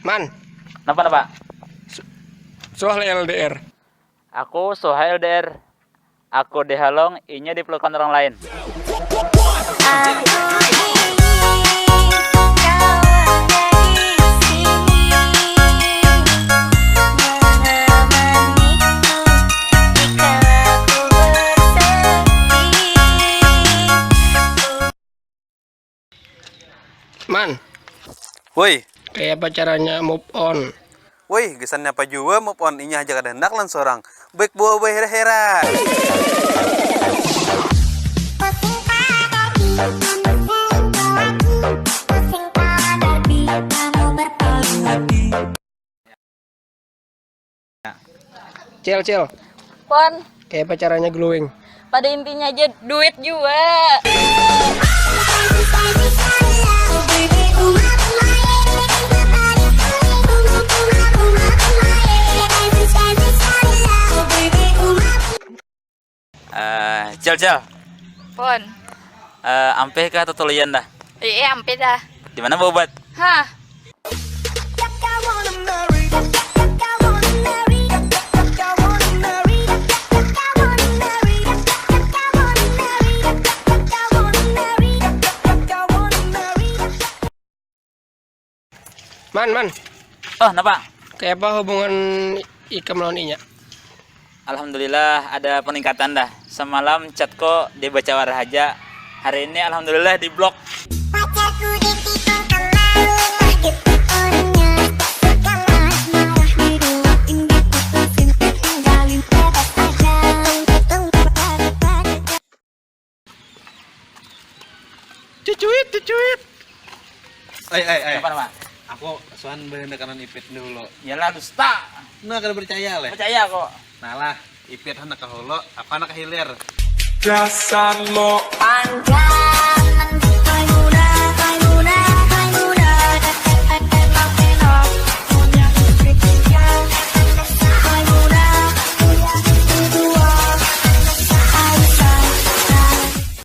Man, Napa? soal LDR. Aku Sohail LDR. Aku Dehalong, inya dipelukkan orang lain. Man, Woi, kayak apa caranya move on? woi, gesannya apa juga mau pon inya aja kada hendak lan seorang. Baik buah hera-hera. Cil, Pon, kayak apa caranya glowing? pada intinya aja duit juga. Cel. Pon, Ampe kah atau tulian dah? iya ampe dah. Di mana obat? Hah, Man, Oh, napa? kayak apa hubungan Ika melawan Inya? Alhamdulillah ada peningkatan dah. Semalam chatku dibaca Warahaja. Hari ini alhamdulillah di blok. Cucuit. Ay. Napa? Aku soan berhendak kanan ipit dulu. Yalah dusta. Nah, kada percaya leh. Percaya kok. Nah lah, ipit hendak kaholo, apa hendak kahilir. Dasar lo anjay.